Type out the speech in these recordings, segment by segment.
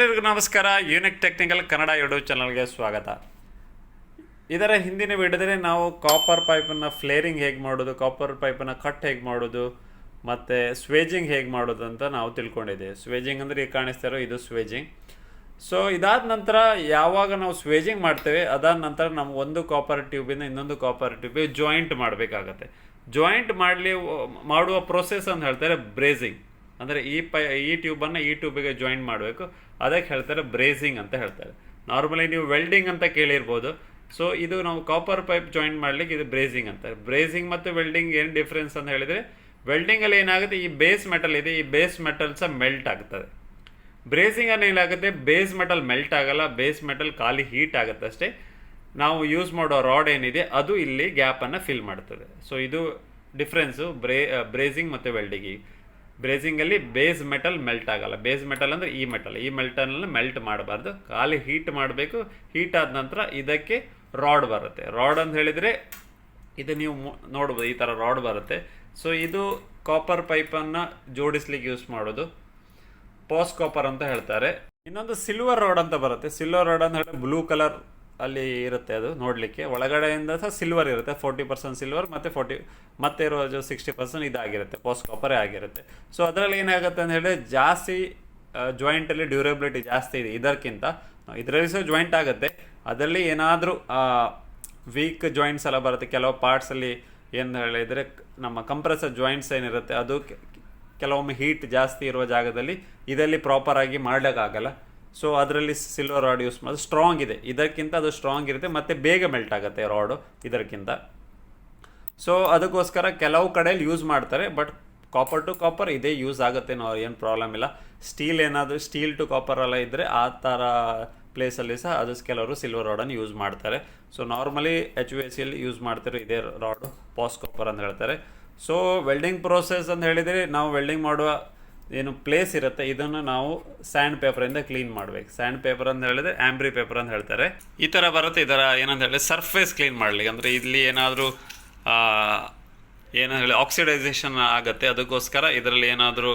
ಎಲ್ಲರಿಗೂ ನಮಸ್ಕಾರ. Unique technical Kannada YouTube ಚಾನಲ್ಗೆ ಸ್ವಾಗತ. ಇದರ ಹಿಂದಿನ ವಿಡಿಯೋದಲ್ಲಿ ನಾವು ಕಾಪರ್ ಪೈಪನ್ನು ಫ್ಲೇರಿಂಗ್ ಹೇಗೆ ಮಾಡೋದು, ಕಾಪರ್ ಪೈಪನ್ನು ಕಟ್ ಹೇಗೆ ಮಾಡೋದು ಮತ್ತು ಸ್ವೇಜಿಂಗ್ ಹೇಗೆ ಮಾಡೋದು ಅಂತ ನಾವು ತಿಳ್ಕೊಂಡಿದ್ದೇವೆ. ಸ್ವೇಜಿಂಗ್ ಅಂದರೆ ಈಗ ಕಾಣಿಸ್ತಾ ಇರೋ ಇದು ಸ್ವೇಜಿಂಗ್. ಸೊ ಇದಾದ ನಂತರ ಯಾವಾಗ ನಾವು ಸ್ವೇಜಿಂಗ್ ಮಾಡ್ತೇವೆ ಅದಾದ ನಂತರ ನಾವು ಒಂದು ಕಾಪರ್ ಟ್ಯೂಬಿಂದ ಇನ್ನೊಂದು ಕಾಪರ್ ಟ್ಯೂಬಿಗೆ ಜಾಯಿಂಟ್ ಮಾಡಬೇಕಾಗತ್ತೆ. ಜಾಯಿಂಟ್ ಮಾಡುವ ಪ್ರೊಸೆಸ್ ಅಂತ ಹೇಳ್ತಾರೆ ಬ್ರೇಸಿಂಗ್. ಅಂದರೆ ಈ ಟ್ಯೂಬನ್ನು ಈ ಟ್ಯೂಬಿಗೆ ಜಾಯಿಂಟ್ ಮಾಡಬೇಕು, ಅದಕ್ಕೆ ಹೇಳ್ತಾರೆ ಬ್ರೇಸಿಂಗ್ ಅಂತ ಹೇಳ್ತಾರೆ. ನಾರ್ಮಲಿ ನೀವು ವೆಲ್ಡಿಂಗ್ ಅಂತ ಕೇಳಿರ್ಬೋದು. ಸೊ ಇದು ನಾವು ಕಾಪರ್ ಪೈಪ್ ಜಾಯಿಂಟ್ ಮಾಡಲಿಕ್ಕೆ ಇದು ಬ್ರೇಸಿಂಗ್ ಅಂತ. ಬ್ರೇಸಿಂಗ್ ಮತ್ತು ವೆಲ್ಡಿಂಗ್ ಏನು ಡಿಫ್ರೆನ್ಸ್ ಅಂತ ಹೇಳಿದರೆ, ವೆಲ್ಡಿಂಗಲ್ಲಿ ಏನಾಗುತ್ತೆ, ಈ ಬೇಸ್ ಮೆಟಲ್ ಇದೆ, ಈ ಬೇಸ್ ಮೆಟಲ್ ಸಹ ಮೆಲ್ಟ್ ಆಗ್ತದೆ. ಬ್ರೇಸಿಂಗಲ್ಲಿ ಏನಾಗುತ್ತೆ, ಬೇಸ್ ಮೆಟಲ್ ಮೆಲ್ಟ್ ಆಗಲ್ಲ, ಬೇಸ್ ಮೆಟಲ್ ಖಾಲಿ ಹೀಟ್ ಆಗುತ್ತೆ ಅಷ್ಟೇ. ನಾವು ಯೂಸ್ ಮಾಡೋ ರಾಡ್ ಏನಿದೆ ಅದು ಇಲ್ಲಿ ಗ್ಯಾಪನ್ನು ಫಿಲ್ ಮಾಡ್ತದೆ. ಸೊ ಇದು ಡಿಫ್ರೆನ್ಸು ಬ್ರೇಸಿಂಗ್ ಮತ್ತು ವೆಲ್ಡಿಂಗಿಗೆ. ಬ್ರೇಸಿಂಗಲ್ಲಿ ಬೇಸ್ ಮೆಟಲ್ ಮೆಲ್ಟ್ ಆಗಲ್ಲ. ಬೇಸ್ ಮೆಟಲ್ ಅಂದರೆ ಈ ಮೆಟಲನ್ನು ಮೆಲ್ಟ್ ಮಾಡಬಾರ್ದು, ಖಾಲಿ ಹೀಟ್ ಮಾಡಬೇಕು. ಹೀಟ್ ಆದ ನಂತರ ಇದಕ್ಕೆ ರಾಡ್ ಬರುತ್ತೆ. ರಾಡ್ ಅಂತ ಹೇಳಿದರೆ ಇದು ನೀವು ನೋಡ್ಬೋದು, ಈ ಥರ ರಾಡ್ ಬರುತ್ತೆ. ಸೊ ಇದು ಕಾಪರ್ ಪೈಪನ್ನು ಜೋಡಿಸ್ಲಿಕ್ಕೆ ಯೂಸ್ ಮಾಡೋದು, ಪಾಸ್ ಕಾಪರ್ ಅಂತ ಹೇಳ್ತಾರೆ. ಇನ್ನೊಂದು ಸಿಲ್ವರ್ ರಾಡ್ ಅಂತ ಬರುತ್ತೆ. ಸಿಲ್ವರ್ ರಾಡ್ ಅಂತ ಹೇಳಿದ್ರೆ ಬ್ಲೂ ಕಲರ್ ಅಲ್ಲಿ ಇರುತ್ತೆ, ಅದು ನೋಡಲಿಕ್ಕೆ ಒಳಗಡೆಯಿಂದ ಸಹ ಸಿಲ್ವರ್ ಇರುತ್ತೆ. 40% ಸಿಲ್ವರ್ ಮತ್ತೆ ಇರೋ 60% ಇದಾಗಿರುತ್ತೆ, ಪಾಸ್ ಕಾಪರೇ ಆಗಿರುತ್ತೆ. ಸೊ ಅದರಲ್ಲಿ ಏನಾಗುತ್ತೆ ಅಂತ ಹೇಳಿದ್ರೆ ಜಾಸ್ತಿ ಜಾಯಿಂಟಲ್ಲಿ ಡ್ಯೂರೇಬಿಲಿಟಿ ಜಾಸ್ತಿ ಇದೆ ಇದಕ್ಕಿಂತ. ಇದರಲ್ಲಿ ಸಹ ಜಾಯಿಂಟ್ ಆಗುತ್ತೆ, ಅದರಲ್ಲಿ ಏನಾದರೂ ವೀಕ್ ಜಾಯಿಂಟ್ಸ್ ಎಲ್ಲ ಬರುತ್ತೆ. ಕೆಲವು ಪಾರ್ಟ್ಸಲ್ಲಿ ಏನು ಹೇಳಿದರೆ ನಮ್ಮ ಕಂಪ್ರೆಸರ್ ಜಾಯಿಂಟ್ಸ್ ಏನಿರುತ್ತೆ ಅದು ಕೆಲವೊಮ್ಮೆ ಹೀಟ್ ಜಾಸ್ತಿ ಇರುವ ಜಾಗದಲ್ಲಿ ಇದರಲ್ಲಿ ಪ್ರಾಪರಾಗಿ ಮಾಡಲಿಕ್ಕಾಗಲ್ಲ. ಸೊ ಅದರಲ್ಲಿ ಸಿಲ್ವರ್ ರಾಡ್ ಯೂಸ್ ಮಾಡೋದು ಸ್ಟ್ರಾಂಗ್ ಇದೆ, ಇದಕ್ಕಿಂತ ಅದು ಸ್ಟ್ರಾಂಗ್ ಇರುತ್ತೆ ಮತ್ತು ಬೇಗ ಮೆಲ್ಟ್ ಆಗುತ್ತೆ ರಾಡು ಇದಕ್ಕಿಂತ. ಸೊ ಅದಕ್ಕೋಸ್ಕರ ಕೆಲವು ಕಡೆಯಲ್ಲಿ ಯೂಸ್ ಮಾಡ್ತಾರೆ, ಬಟ್ ಕಾಪರ್ ಟು ಕಾಪರ್ ಇದೇ ಯೂಸ್ ಆಗುತ್ತೆ, ನಾವು ಏನು ಪ್ರಾಬ್ಲಮ್ ಇಲ್ಲ. ಸ್ಟೀಲ್ ಟು ಕಾಪರ್ ಎಲ್ಲ ಇದ್ದರೆ ಆ ಥರ ಪ್ಲೇಸಲ್ಲಿ ಸಹ ಅದು ಕೆಲವರು ಸಿಲ್ವರ್ ರಾಡನ್ನು ಯೂಸ್ ಮಾಡ್ತಾರೆ. ಸೊ ನಾರ್ಮಲಿ HVACಯಲ್ಲಿ ಯೂಸ್ ಮಾಡ್ತಿರೋ ಇದೇ ರಾಡು ಪಾಸ್ ಕಾಪರ್ ಅಂತ ಹೇಳ್ತಾರೆ. ಸೊ ವೆಲ್ಡಿಂಗ್ ಪ್ರೋಸೆಸ್ ಅಂತ ಹೇಳಿದರೆ, ನಾವು ವೆಲ್ಡಿಂಗ್ ಮಾಡುವ ಏನು ಪ್ಲೇಸ್ ಇರುತ್ತೆ ಇದನ್ನು ನಾವು ಸ್ಯಾಂಡ್ ಪೇಪರಿಂದ ಕ್ಲೀನ್ ಮಾಡಬೇಕು. ಸ್ಯಾಂಡ್ ಪೇಪರ್ ಅಂತ ಹೇಳಿದ್ರೆ ಆಂಬ್ರಿ ಪೇಪರ್ ಅಂತ ಹೇಳ್ತಾರೆ. ಈ ಥರ ಬರುತ್ತೆ. ಇದರ ಏನಂತ ಹೇಳಿದ್ರೆ ಸರ್ಫೇಸ್ ಕ್ಲೀನ್ ಮಾಡಲಿಕ್ಕೆ, ಅಂದರೆ ಇಲ್ಲಿ ಏನಾದರೂ ಏನಂತ ಹೇಳಿ ಆಕ್ಸಿಡೈಸೇಷನ್ ಆಗುತ್ತೆ, ಅದಕ್ಕೋಸ್ಕರ ಇದರಲ್ಲಿ ಏನಾದರೂ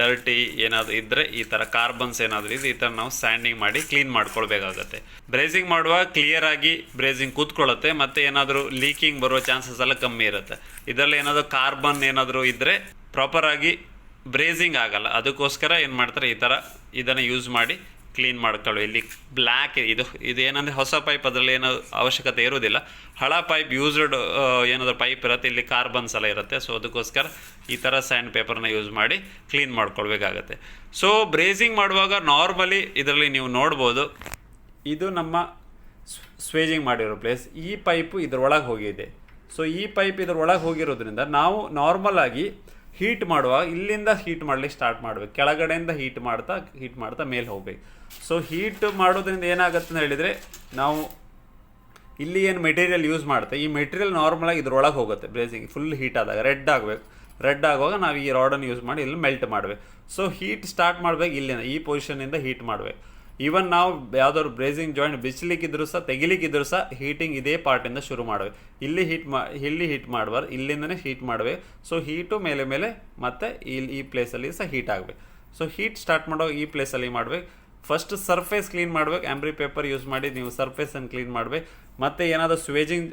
ಡರ್ಟಿ ಏನಾದರೂ ಇದ್ದರೆ, ಈ ಥರ ಕಾರ್ಬನ್ಸ್ ಏನಾದರೂ ಇದೆ, ಈ ಥರ ನಾವು ಸ್ಯಾಂಡಿಂಗ್ ಮಾಡಿ ಕ್ಲೀನ್ ಮಾಡ್ಕೊಳ್ಬೇಕಾಗತ್ತೆ. ಬ್ರೇಸಿಂಗ್ ಮಾಡುವಾಗ ಕ್ಲಿಯರಾಗಿ ಬ್ರೇಸಿಂಗ್ ಕೂತ್ಕೊಳ್ಳುತ್ತೆ, ಮತ್ತು ಏನಾದರೂ ಲೀಕಿಂಗ್ ಬರುವ ಚಾನ್ಸಸ್ ಎಲ್ಲ ಕಮ್ಮಿ ಇರುತ್ತೆ. ಇದರಲ್ಲಿ ಏನಾದರೂ ಕಾರ್ಬನ್ ಏನಾದರೂ ಇದ್ದರೆ ಪ್ರಾಪರಾಗಿ ಬ್ರೇಸಿಂಗ್ ಆಗಲ್ಲ. ಅದಕ್ಕೋಸ್ಕರ ಏನು ಮಾಡ್ತಾರೆ, ಈ ಥರ ಇದನ್ನು ಯೂಸ್ ಮಾಡಿ ಕ್ಲೀನ್ ಮಾಡ್ಕೊಳ್ಳಿ. ಇಲ್ಲಿ ಬ್ಲ್ಯಾಕ್ ಇದು ಏನಂದರೆ ಹೊಸ ಪೈಪ್, ಅದರಲ್ಲಿ ಏನೋ ಅವಶ್ಯಕತೆ ಇರೋದಿಲ್ಲ. ಹಳ ಪೈಪ್ ಯೂಸ್ಡ್ ಏನಾದರೂ ಪೈಪ್ ಇರುತ್ತೆ, ಇಲ್ಲಿ ಕಾರ್ಬನ್ಸ್ ಎಲ್ಲ ಇರುತ್ತೆ. ಸೊ ಅದಕ್ಕೋಸ್ಕರ ಈ ಥರ ಸ್ಯಾಂಡ್ ಪೇಪರ್ನ ಯೂಸ್ ಮಾಡಿ ಕ್ಲೀನ್ ಮಾಡ್ಕೊಳ್ಬೇಕಾಗತ್ತೆ. ಸೊ ಬ್ರೇಸಿಂಗ್ ಮಾಡುವಾಗ ನಾರ್ಮಲಿ ಇದರಲ್ಲಿ ನೀವು ನೋಡ್ಬೋದು, ಇದು ನಮ್ಮ ಸ್ವೇಜಿಂಗ್ ಮಾಡಿರೋ ಪ್ಲೇಸ್. ಈ ಪೈಪು ಇದರೊಳಗೆ ಹೋಗಿದೆ. ಸೊ ಈ ಪೈಪ್ ಇದರೊಳಗೆ ಹೋಗಿರೋದ್ರಿಂದ ನಾವು ನಾರ್ಮಲ್ ಆಗಿ ಹೀಟ್ ಮಾಡುವಾಗ ಇಲ್ಲಿಂದ ಹೀಟ್ ಮಾಡಲಿಕ್ಕೆ ಸ್ಟಾರ್ಟ್ ಮಾಡಬೇಕು. ಕೆಳಗಡೆಯಿಂದ ಹೀಟ್ ಮಾಡ್ತಾ ಮೇಲೆ ಹೋಗ್ಬೇಕು. ಸೊ ಹೀಟ್ ಮಾಡೋದ್ರಿಂದ ಏನಾಗುತ್ತೆ ಅಂತ ಹೇಳಿದರೆ, ನಾವು ಇಲ್ಲಿ ಏನು ಮೆಟೀರಿಯಲ್ ಯೂಸ್ ಮಾಡುತ್ತೆ, ಈ ಮೆಟೀರಿಯಲ್ ನಾರ್ಮಲಾಗಿ ಇದ್ರೊಳಗೆ ಹೋಗುತ್ತೆ. ಬ್ರೇಸಿಂಗ್ ಫುಲ್ ಹೀಟ್ ಆದಾಗ ರೆಡ್ ಆಗುವಾಗ ನಾವು ಈ ರಾಡನ್ನು ಯೂಸ್ ಮಾಡಿ ಇಲ್ಲಿ ಮೆಲ್ಟ್ ಮಾಡಬೇಕು. ಸೊ ಹೀಟ್ ಸ್ಟಾರ್ಟ್ ಮಾಡಬೇಕು ಇಲ್ಲಿಂದ, ಈ ಪೊಸಿಷನಿಂದ ಹೀಟ್ ಮಾಡಬೇಕು. ಈವನ್ ನಾವು ಯಾವುದಾದ್ರು ಬ್ರೇಸಿಂಗ್ ಜಾಯಿಂಟ್ ಬಿಚ್ಚಲಿಕ್ಕಿದ್ರು ಸಹ ತೆಗಿಲಿಕ್ಕಿದ್ರು ಸಹ ಹೀಟಿಂಗ್ ಇದೇ ಪಾರ್ಟಿಂದ ಶುರು ಮಾಡಬೇಕು. ಇಲ್ಲಿ ಹೀಟ್ ಮಾಡಬಾರ್ದು, ಇಲ್ಲಿಂದನೇ ಹೀಟ್ ಮಾಡಬೇಕು. ಸೊ ಹೀಟು ಮೇಲೆ ಮತ್ತು ಈ ಪ್ಲೇಸಲ್ಲಿ ಸಹ ಹೀಟ್ ಆಗಬೇಕು. ಸೊ ಹೀಟ್ ಸ್ಟಾರ್ಟ್ ಮಾಡೋ ಈ ಪ್ಲೇಸಲ್ಲಿ ಮಾಡಬೇಕು. ಫಸ್ಟ್ ಸರ್ಫೇಸ್ ಕ್ಲೀನ್ ಮಾಡಬೇಕು. ಆಂಬ್ರಿ ಪೇಪರ್ ಯೂಸ್ ಮಾಡಿ ನೀವು ಸರ್ಫೇಸನ್ನು ಕ್ಲೀನ್ ಮಾಡಬೇಕು. ಮತ್ತು ಏನಾದರೂ ಸ್ವೇಜಿಂಗ್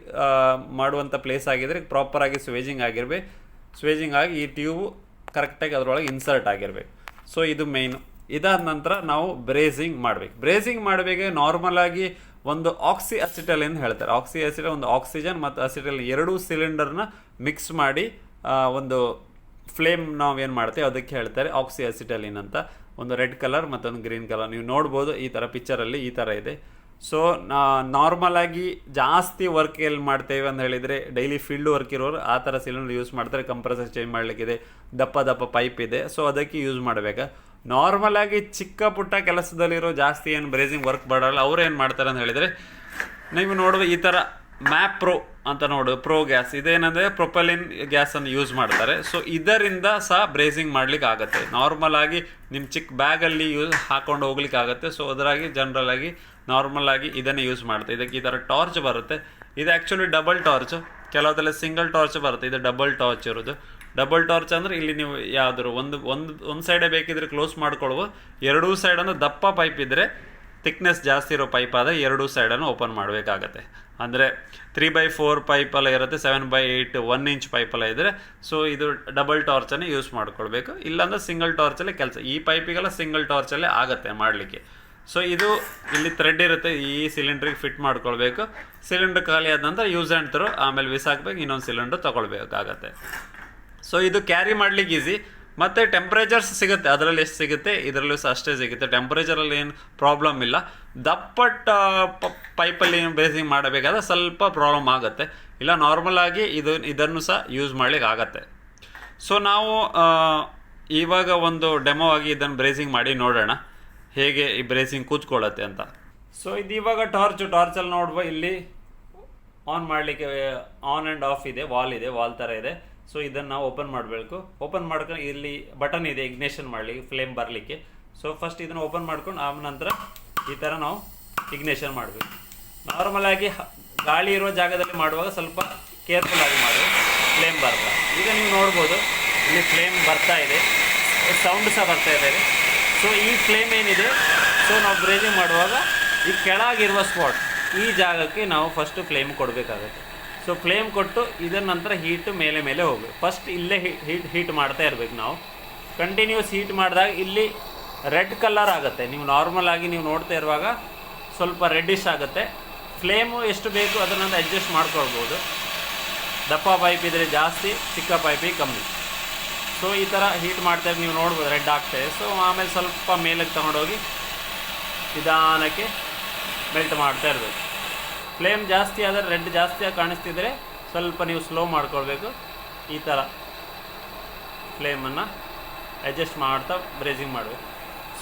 ಮಾಡುವಂಥ ಪ್ಲೇಸ್ ಆಗಿದ್ದರೆ ಪ್ರಾಪರಾಗಿ ಸ್ವೇಜಿಂಗ್ ಆಗಿರಬೇಕು. ಸ್ವೇಜಿಂಗ್ ಆಗಿ ಈ ಟ್ಯೂಬು ಕರೆಕ್ಟಾಗಿ ಅದರೊಳಗೆ ಇನ್ಸರ್ಟ್ ಆಗಿರಬೇಕು. ಸೊ ಇದು ಮೇಯ್ನು. ಇದಾದ ನಂತರ ನಾವು ಬ್ರೇಸಿಂಗ್ ಮಾಡಬೇಕು. ಬ್ರೇಸಿಂಗ್ ಮಾಡಬೇಕು ನಾರ್ಮಲ್ ಆಗಿ ಒಂದು ಆಕ್ಸಿ ಅಸಿಟಲ್ ಎಂದು ಹೇಳ್ತಾರೆ. ಆಕ್ಸಿ ಅಸಿಟಲ್ ಒಂದು ಆಕ್ಸಿಜನ್ ಮತ್ತು ಅಸಿಟಲ್ ಎರಡೂ ಸಿಲಿಂಡರ್ನ ಮಿಕ್ಸ್ ಮಾಡಿ ಒಂದು ಫ್ಲೇಮ್ ನಾವೇನು ಮಾಡ್ತೇವೆ ಅದಕ್ಕೆ ಹೇಳ್ತಾರೆ ಆಕ್ಸಿ ಅಸಿಟಲಿನ್ ಅಂತ. ಒಂದು ರೆಡ್ ಕಲರ್ ಮತ್ತೊಂದು ಗ್ರೀನ್ ಕಲರ್ ನೀವು ನೋಡ್ಬೋದು, ಈ ಥರ ಪಿಕ್ಚರಲ್ಲಿ ಈ ಥರ ಇದೆ. ಸೊ ನಾರ್ಮಲ್ ಆಗಿ ಜಾಸ್ತಿ ವರ್ಕ್ ಎಲ್ಲಿ ಮಾಡ್ತೇವೆ ಅಂತ ಹೇಳಿದರೆ, ಡೈಲಿ ಫೀಲ್ಡ್ ವರ್ಕ್ ಇರೋರು ಆ ಥರ ಸಿಲಿಂಡರ್ ಯೂಸ್ ಮಾಡ್ತಾರೆ. ಕಂಪ್ರೆಸರ್ ಚೇಂಜ್ ಮಾಡಲಿಕ್ಕಿದೆ, ದಪ್ಪ ಪೈಪ್ ಇದೆ. ಸೊ ಅದಕ್ಕೆ ಯೂಸ್ ಮಾಡಬೇಕು. ನಾರ್ಮಲ್ ಆಗಿ ಚಿಕ್ಕ ಪುಟ್ಟ ಕೆಲಸದಲ್ಲಿರೋ ಜಾಸ್ತಿ ಏನು ಬ್ರೇಸಿಂಗ್ ವರ್ಕ್ ಮಾಡಲ್ಲ, ಅವ್ರು ಏನು ಮಾಡ್ತಾರೆ ಅಂತ ಹೇಳಿದರೆ, ನೀವು ನೋಡುವ ಈ ಥರ ಮ್ಯಾಪ್ ಪ್ರೋ ಅಂತ ಪ್ರೋ ಗ್ಯಾಸ್ ಇದೇನಂದರೆ ಪ್ರೊಪಲಿನ್ ಗ್ಯಾಸನ್ನು ಯೂಸ್ ಮಾಡ್ತಾರೆ. ಸೊ ಇದರಿಂದ ಸಹ ಬ್ರೇಸಿಂಗ್ ಮಾಡ್ಲಿಕ್ಕೆ ಆಗುತ್ತೆ. ನಾರ್ಮಲ್ ಆಗಿ ನಿಮ್ಮ ಚಿಕ್ಕ ಬ್ಯಾಗಲ್ಲಿ ಹಾಕೊಂಡು ಹೋಗ್ಲಿಕ್ಕೆ ಆಗುತ್ತೆ. ಸೊ ಅದರಾಗಿ ಜನರಲ್ ಆಗಿ ನಾರ್ಮಲ್ ಆಗಿ ಇದನ್ನೇ ಯೂಸ್ ಮಾಡ್ತಾರೆ. ಇದಕ್ಕೆ ಈ ಥರ ಟಾರ್ಚ್ ಬರುತ್ತೆ. ಇದು ಆ್ಯಕ್ಚುಲಿ ಡಬಲ್ ಟಾರ್ಚ್, ಕೆಲವುದೆಲ್ಲ ಸಿಂಗಲ್ ಟಾರ್ಚ್ ಬರುತ್ತೆ, ಇದು ಡಬಲ್ ಟಾರ್ಚ್ ಇರೋದು. ಡಬಲ್ ಟಾರ್ಚ್ ಅಂದರೆ ಇಲ್ಲಿ ನೀವು ಯಾವ್ದಾದ್ರು ಒಂದು ಸೈಡೇ ಬೇಕಿದ್ರೆ ಕ್ಲೋಸ್ ಮಾಡ್ಕೊಳ್ಬೋದು. ಎರಡೂ ಸೈಡನ್ನು ದಪ್ಪ ಪೈಪ್ ಇದ್ದರೆ, ಥಿಕ್ನೆಸ್ ಜಾಸ್ತಿ ಇರೋ ಪೈಪ್ ಆದರೆ ಎರಡೂ ಸೈಡನ್ನು ಓಪನ್ ಮಾಡಬೇಕಾಗತ್ತೆ. ಅಂದರೆ 3/4 ಪೈಪೆಲ್ಲ ಇರುತ್ತೆ, 7/8 1 ಇಂಚ್ ಪೈಪೆಲ್ಲ ಇದ್ದರೆ ಸೊ ಇದು ಡಬಲ್ ಟಾರ್ಚನ್ನೇ ಯೂಸ್ ಮಾಡ್ಕೊಳ್ಬೇಕು. ಇಲ್ಲಾಂದರೆ ಸಿಂಗಲ್ ಟಾರ್ಚಲ್ಲೇ ಕೆಲಸ. ಈ ಪೈಪಿಗೆಲ್ಲ ಸಿಂಗಲ್ ಟಾರ್ಚಲ್ಲೇ ಆಗುತ್ತೆ ಮಾಡಲಿಕ್ಕೆ. ಸೊ ಇದು ಇಲ್ಲಿ ಥ್ರೆಡ್ ಇರುತ್ತೆ, ಈ ಸಿಲಿಂಡ್ರಿಗೆ ಫಿಟ್ ಮಾಡ್ಕೊಳ್ಬೇಕು. ಸಿಲಿಂಡ್ರ್ ಖಾಲಿ ಆದ ನಂತರ ಯೂಸ್ ಆ್ಯಂಡ್ ಥ್ರೋ, ಆಮೇಲೆ ಬಿಸಾಕ್ಬೇಕು, ಇನ್ನೊಂದು ಸಿಲಿಂಡ್ರ್ ತೊಗೊಳ್ಬೇಕಾಗತ್ತೆ. ಸೊ ಇದು ಕ್ಯಾರಿ ಮಾಡ್ಲಿಕ್ಕೆ ಈಸಿ. ಮತ್ತು ಟೆಂಪ್ರೇಚರ್ಸ್ ಸಿಗುತ್ತೆ, ಅದರಲ್ಲಿ ಎಷ್ಟು ಸಿಗುತ್ತೆ ಇದರಲ್ಲೂ ಸಹ ಅಷ್ಟೇ ಸಿಗುತ್ತೆ. ಟೆಂಪ್ರೇಚರಲ್ಲಿ ಏನು ಪ್ರಾಬ್ಲಮ್ ಇಲ್ಲ. ದಪ್ಪಟ್ಟ ಪೈಪಲ್ಲಿ ಬ್ರೇಸಿಂಗ್ ಮಾಡಬೇಕಾದ್ರೆ ಸ್ವಲ್ಪ ಪ್ರಾಬ್ಲಮ್ ಆಗುತ್ತೆ. ಇಲ್ಲ ನಾರ್ಮಲ್ ಆಗಿ ಇದನ್ನು ಸಹ ಯೂಸ್ ಮಾಡ್ಲಿಕ್ಕೆ ಆಗತ್ತೆ. ಸೊ ನಾವು ಇವಾಗ ಒಂದು ಡೆಮೋ ಆಗಿ ಇದನ್ನು ಬ್ರೇಸಿಂಗ್ ಮಾಡಿ ನೋಡೋಣ ಹೇಗೆ ಈ ಬ್ರೇಸಿಂಗ್ ಕೂತ್ಕೊಳ್ಳುತ್ತೆ ಅಂತ. ಸೊ ಇದು ಇವಾಗ ಟಾರ್ಚಲ್ಲಿ ನೋಡುವ, ಇಲ್ಲಿ ಆನ್ ಮಾಡಲಿಕ್ಕೆ ಆನ್ ಆ್ಯಂಡ್ ಆಫ್ ಇದೆ, ವಾಲ್ ಥರ ಇದೆ. ಸೊ ಇದನ್ನು ನಾವು ಓಪನ್ ಮಾಡಬೇಕು. ಓಪನ್ ಮಾಡ್ಕೊಂಡು ಇಲ್ಲಿ ಬಟನ್ ಇದೆ ಇಗ್ನೇಷನ್ ಮಾಡಲಿಕ್ಕೆ, ಫ್ಲೇಮ್ ಬರಲಿಕ್ಕೆ. ಸೊ ಫಸ್ಟ್ ಇದನ್ನು ಓಪನ್ ಮಾಡ್ಕೊಂಡು ಆದ ನಂತರ ಈ ಥರ ನಾವು ಇಗ್ನೇಷನ್ ಮಾಡಬೇಕು. ನಾರ್ಮಲಾಗಿ ಗಾಳಿ ಇರೋ ಜಾಗದಲ್ಲಿ ಮಾಡುವಾಗ ಸ್ವಲ್ಪ ಕೇರ್ಫುಲ್ ಆಗಿ ಮಾಡಬೇಕು, ಫ್ಲೇಮ್ ಬರಲ್ಲ. ಈಗ ನೀವು ನೋಡ್ಬೋದು ಇಲ್ಲಿ ಫ್ಲೇಮ್ ಬರ್ತಾ ಇದೆ, ಸೌಂಡ್ ಸಹ ಬರ್ತಾ ಇದೆ. ಸೊ ಈ ಫ್ಲೇಮ್ ಏನಿದೆ, ಸೊ ನಾವು ಬ್ರೇಜಿಂಗ್ ಮಾಡುವಾಗ ಈ ಕೆಳಗಿರುವ ಸ್ಪಾಟ್ ಈ ಜಾಗಕ್ಕೆ ನಾವು ಫಸ್ಟು ಫ್ಲೇಮ್ ಕೊಡಬೇಕಾಗುತ್ತೆ. ಸೊ ಫ್ಲೇಮ್ ಕೊಟ್ಟು ಇದರ ನಂತರ ಹೀಟು ಮೇಲೆ ಹೋಗಬೇಕು. ಫಸ್ಟ್ ಇಲ್ಲೇ ಹೀಟ್ ಮಾಡ್ತಾ ಇರಬೇಕು ನಾವು. ಕಂಟಿನ್ಯೂಸ್ ಹೀಟ್ ಮಾಡಿದಾಗ ಇಲ್ಲಿ ರೆಡ್ ಕಲರ್ ಆಗುತ್ತೆ. ನೀವು ನಾರ್ಮಲ್ ಆಗಿ ನೀವು ನೋಡ್ತಾ ಇರುವಾಗ ಸ್ವಲ್ಪ ರೆಡ್ಡಿಶ್ ಆಗುತ್ತೆ. ಫ್ಲೇಮು ಎಷ್ಟು ಬೇಕು ಅದನ್ನು ಅಡ್ಜಸ್ಟ್ ಮಾಡ್ಕೊಳ್ಬೋದು. ದಪ್ಪ ಪೈಪ್ ಇದ್ದರೆ ಜಾಸ್ತಿ, ಚಿಕ್ಕ ಪೈಪಿಗೆ ಕಮ್ಮಿ. ಸೊ ಈ ಥರ ಹೀಟ್ ಮಾಡ್ತಾರೆ, ನೀವು ನೋಡ್ಬೋದು ರೆಡ್ ಆಗ್ತಾಯಿದೆ. ಸೊ ಆಮೇಲೆ ಸ್ವಲ್ಪ ಮೇಲಕ್ಕೆ ತಗೊಂಡೋಗಿ ನಿಧಾನಕ್ಕೆ ಮೆಲ್ಟ್ ಮಾಡ್ತಾ ಇರಬೇಕು. ಫ್ಲೇಮ್ ಜಾಸ್ತಿ ಆದರೆ ರೆಡ್ ಜಾಸ್ತಿಯಾಗಿ ಕಾಣಿಸ್ತಿದ್ರೆ ಸ್ವಲ್ಪ ನೀವು ಸ್ಲೋ ಮಾಡ್ಕೊಳ್ಬೇಕು. ಈ ಥರ ಫ್ಲೇಮನ್ನು ಅಡ್ಜಸ್ಟ್ ಮಾಡ್ತಾ ಬ್ರೇಸಿಂಗ್ ಮಾಡಬೇಕು.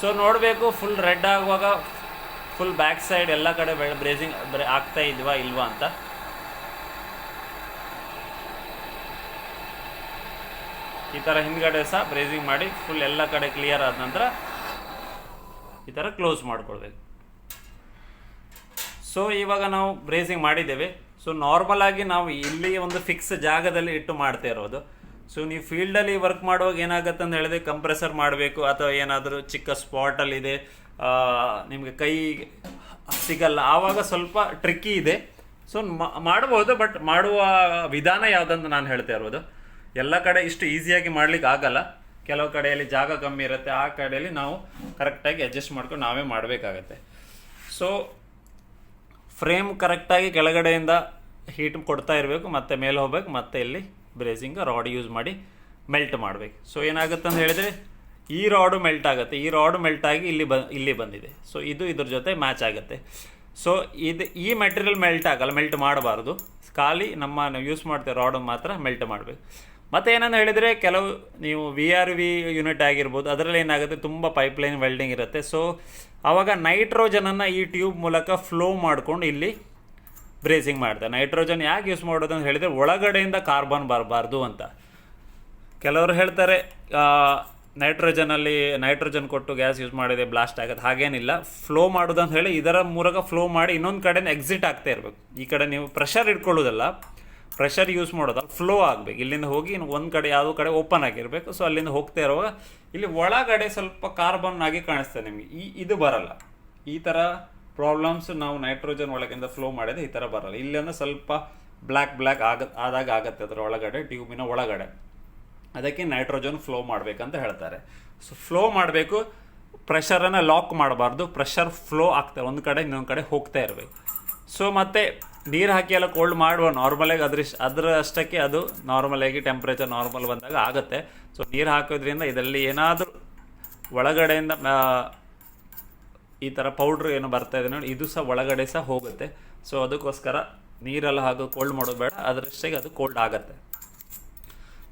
ಸೊ ನೋಡಬೇಕು ಫುಲ್ ರೆಡ್ ಆಗುವಾಗ ಫುಲ್ ಬ್ಯಾಕ್ ಸೈಡ್ ಎಲ್ಲ ಕಡೆ ಬ್ರೇಸಿಂಗ್ ಆಗ್ತಾ ಇದ್ವಾ ಇಲ್ವಾ ಅಂತ. ಈ ಥರ ಹಿಂದ್ಗಡೆ ಸಹ ಬ್ರೇಸಿಂಗ್ ಮಾಡಿ ಫುಲ್ ಎಲ್ಲ ಕಡೆ ಕ್ಲಿಯರ್ ಆದ ನಂತರ ಈ ಥರ ಕ್ಲೋಸ್ ಮಾಡ್ಕೊಳ್ಬೇಕು. ಸೊ ಇವಾಗ ನಾವು ಬ್ರೇಸಿಂಗ್ ಮಾಡಿದ್ದೇವೆ. ಸೊ ನಾರ್ಮಲ್ ಆಗಿ ನಾವು ಇಲ್ಲಿ ಒಂದು ಫಿಕ್ಸ್ ಜಾಗದಲ್ಲಿ ಇಟ್ಟು ಮಾಡ್ತಾ ಇರೋದು. ಸೊ ನೀವು ಫೀಲ್ಡಲ್ಲಿ ವರ್ಕ್ ಮಾಡುವಾಗ ಏನಾಗುತ್ತೆ ಅಂತ ಹೇಳಿದ್ರೆ ಕಂಪ್ರೆಸರ್ ಮಾಡಬೇಕು, ಅಥವಾ ಏನಾದರೂ ಚಿಕ್ಕ ಸ್ಪಾಟಲ್ಲಿದೆ ನಿಮಗೆ ಕೈ ಸಿಗಲ್ಲ, ಆವಾಗ ಸ್ವಲ್ಪ ಟ್ರಿಕ್ಕಿ ಇದೆ. ಸೊ ಮಾಡ್ಬೋದು, ಬಟ್ ಮಾಡುವ ವಿಧಾನ ಯಾವುದಂತ ನಾನು ಹೇಳ್ತಾ ಇರೋದು. ಎಲ್ಲ ಕಡೆ ಇಷ್ಟು ಈಸಿಯಾಗಿ ಮಾಡ್ಲಿಕ್ಕೆ ಆಗಲ್ಲ. ಕೆಲವು ಕಡೆಯಲ್ಲಿ ಜಾಗ ಕಮ್ಮಿ ಇರುತ್ತೆ, ಆ ಕಡೆಯಲ್ಲಿ ನಾವು ಕರೆಕ್ಟಾಗಿ ಅಡ್ಜಸ್ಟ್ ಮಾಡ್ಕೊಂಡು ನಾವೇ ಮಾಡಬೇಕಾಗತ್ತೆ. ಸೊ ಫ್ರೇಮ್ ಕರೆಕ್ಟಾಗಿ ಕೆಳಗಡೆಯಿಂದ ಹೀಟ್ ಕೊಡ್ತಾ ಇರಬೇಕು, ಮತ್ತು ಮೇಲೆ ಹೋಗ್ಬೇಕು, ಮತ್ತು ಇಲ್ಲಿ ಬ್ರೇಸಿಂಗ್ ರಾಡ್ ಯೂಸ್ ಮಾಡಿ ಮೆಲ್ಟ್ ಮಾಡಬೇಕು. ಸೊ ಏನಾಗುತ್ತೆ ಅಂತ ಹೇಳಿದರೆ ಈ ರಾಡು ಮೆಲ್ಟ್ ಆಗುತ್ತೆ, ಈ ರಾಡು ಮೆಲ್ಟ್ ಆಗಿ ಇಲ್ಲಿ ಬಂದಿದೆ. ಸೊ ಇದ್ರ ಜೊತೆ ಮ್ಯಾಚ್ ಆಗುತ್ತೆ. ಸೊ ಈ ಮೆಟೀರಿಯಲ್ ಮೆಲ್ಟ್ ಮಾಡಬಾರ್ದು, ಖಾಲಿ ನಾವು ಯೂಸ್ ಮಾಡ್ತೇವೆ ರಾಡ್ ಮಾತ್ರ ಮೆಲ್ಟ್ ಮಾಡಬೇಕು. ಮತ್ತು ಏನಂತ ಹೇಳಿದರೆ ಕೆಲವು ನೀವು VRV ಯೂನಿಟ್ ಆಗಿರ್ಬೋದು, ಅದರಲ್ಲಿ ಏನಾಗುತ್ತೆ ತುಂಬ ಪೈಪ್ಲೈನ್ ವೆಲ್ಡಿಂಗ್ ಇರುತ್ತೆ. ಸೊ ಆವಾಗ ನೈಟ್ರೋಜನನ್ನು ಈ ಟ್ಯೂಬ್ ಮೂಲಕ ಫ್ಲೋ ಮಾಡ್ಕೊಂಡು ಇಲ್ಲಿ ಬ್ರೇಸಿಂಗ್ ಮಾಡ್ತಾರೆ. ನೈಟ್ರೋಜನ್ ಯಾಕೆ ಯೂಸ್ ಮಾಡೋದು ಅಂತ ಹೇಳಿದರೆ ಒಳಗಡೆಯಿಂದ ಕಾರ್ಬನ್ ಬರಬಾರ್ದು ಅಂತ. ಕೆಲವರು ಹೇಳ್ತಾರೆ ನೈಟ್ರೋಜನ್ ಕೊಟ್ಟು ಗ್ಯಾಸ್ ಯೂಸ್ ಮಾಡಿದೆ ಬ್ಲಾಸ್ಟ್ ಆಗುತ್ತೆ. ಹಾಗೇನಿಲ್ಲ, ಫ್ಲೋ ಮಾಡೋದು ಅಂತ ಹೇಳಿ ಇದರ ಮೂಲಕ ಫ್ಲೋ ಮಾಡಿ ಇನ್ನೊಂದು ಕಡೆಯಿಂದ ಎಕ್ಸಿಟ್ ಆಗ್ತಾ ಇರಬೇಕು. ಈ ಕಡೆ ನೀವು ಪ್ರೆಷರ್ ಇಟ್ಕೊಳ್ಳೋದಲ್ಲ, ಪ್ರೆಷರ್ ಯೂಸ್ ಮಾಡೋದಲ್ಲ, ಫ್ಲೋ ಆಗಬೇಕು. ಇಲ್ಲಿಂದ ಹೋಗಿ ಒಂದು ಕಡೆ ಯಾವುದೋ ಕಡೆ ಓಪನ್ ಆಗಿರಬೇಕು. ಸೊ ಅಲ್ಲಿಂದ ಹೋಗ್ತಾ ಇರುವಾಗ ಇಲ್ಲಿ ಒಳಗಡೆ ಸ್ವಲ್ಪ ಕಾರ್ಬನ್ ಆಗಿ ಕಾಣಿಸ್ತದೆ ನಿಮಗೆ, ಇದು ಬರಲ್ಲ. ಈ ಥರ ಪ್ರಾಬ್ಲಮ್ಸ್ ನಾವು ನೈಟ್ರೋಜನ್ ಒಳಗಿಂದ ಫ್ಲೋ ಮಾಡಿದ್ರೆ ಈ ಥರ ಬರಲ್ಲ. ಇಲ್ಲಿಂದ ಸ್ವಲ್ಪ ಬ್ಲ್ಯಾಕ್ ಆದಾಗ ಆಗುತ್ತೆ ಅದರ ಒಳಗಡೆ, ಟ್ಯೂಬಿನ ಒಳಗಡೆ. ಅದಕ್ಕೆ ನೈಟ್ರೋಜನ್ ಫ್ಲೋ ಮಾಡಬೇಕಂತ ಹೇಳ್ತಾರೆ. ಸೊ ಫ್ಲೋ ಮಾಡಬೇಕು, ಪ್ರೆಷರನ್ನು ಲಾಕ್ ಮಾಡಬಾರ್ದು. ಪ್ರೆಷರ್ ಫ್ಲೋ ಆಗ್ತದೆ, ಒಂದು ಕಡೆ ಇನ್ನೊಂದು ಕಡೆ ಹೋಗ್ತಾ ಇರಬೇಕು. ಸೊ ಮತ್ತು ನೀರು ಹಾಕಿ ಎಲ್ಲ ಕೋಲ್ಡ್ ಮಾಡುವ ನಾರ್ಮಲಾಗಿ ಅದರ ಅಷ್ಟಕ್ಕೆ ಅದು ನಾರ್ಮಲಾಗಿ ಟೆಂಪ್ರೇಚರ್ ನಾರ್ಮಲ್ ಬಂದಾಗ ಆಗುತ್ತೆ. ಸೊ ನೀರು ಹಾಕೋದ್ರಿಂದ ಇದರಲ್ಲಿ ಏನಾದರೂ ಒಳಗಡೆಯಿಂದ ಈ ಥರ ಪೌಡ್ರ್ ಏನು ಬರ್ತಾ ಇದೆ ನೋಡಿ, ಇದು ಸಹ ಒಳಗಡೆ ಸಹ ಹೋಗುತ್ತೆ. ಸೊ ಅದಕ್ಕೋಸ್ಕರ ನೀರೆಲ್ಲ ಹಾಕಿ ಕೋಲ್ಡ್ ಮಾಡೋದು ಬೇಡ, ಅದರಷ್ಟೇ ಅದು ಕೋಲ್ಡ್ ಆಗುತ್ತೆ.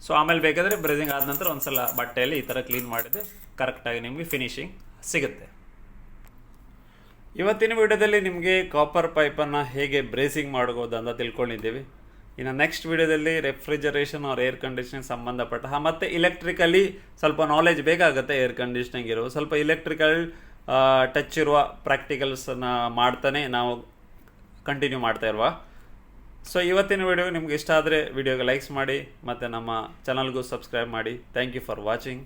ಸೊ ಆಮೇಲೆ ಬೇಕಾದರೆ ಬ್ರೇಸಿಂಗ್ ಆದ ನಂತರ ಒಂದು ಸಲ ಬಟ್ಟೆಯಲ್ಲಿ ಈ ಥರ ಕ್ಲೀನ್ ಮಾಡಿದರೆ ಕರೆಕ್ಟಾಗಿ ನಿಮಗೆ ಫಿನಿಶಿಂಗ್ ಸಿಗುತ್ತೆ. ಇವತ್ತಿನ ವಿಡಿಯೋದಲ್ಲಿ ನಿಮಗೆ ಕಾಪರ್ ಪೈಪನ್ನು ಹೇಗೆ ಬ್ರೇಸಿಂಗ್ ಮಾಡ್ಬೋದು ಅಂತ ತಿಳ್ಕೊಂಡಿದ್ದೀವಿ. ಇನ್ನು ನೆಕ್ಸ್ಟ್ ವಿಡಿಯೋದಲ್ಲಿ ರೆಫ್ರಿಜರೇಷನ್ ಆರ್ ಏರ್ ಕಂಡೀಷನಿಂಗ್ ಸಂಬಂಧಪಟ್ಟ ಮತ್ತು ಇಲೆಕ್ಟ್ರಿಕಲಿ ಸ್ವಲ್ಪ ನಾಲೆಜ್ ಬೇಕಾಗುತ್ತೆ. ಏರ್ ಕಂಡೀಷನಿಂಗ್ ಇರೋ ಸ್ವಲ್ಪ ಇಲೆಕ್ಟ್ರಿಕಲ್ ಟಚ್ ಇರುವ ಪ್ರಾಕ್ಟಿಕಲ್ಸನ್ನು ಮಾಡ್ತಾನೆ ನಾವು ಕಂಟಿನ್ಯೂ ಮಾಡ್ತಾ ಇರುವ. ಸೊ ಇವತ್ತಿನ ವಿಡಿಯೋ ನಿಮ್ಗೆ ಇಷ್ಟ ಆದರೆ ವಿಡಿಯೋಗೆ ಲೈಕ್ಸ್ ಮಾಡಿ ಮತ್ತು ನಮ್ಮ ಚಾನಲ್ಗೂ ಸಬ್ಸ್ಕ್ರೈಬ್ ಮಾಡಿ. Thank you for watching.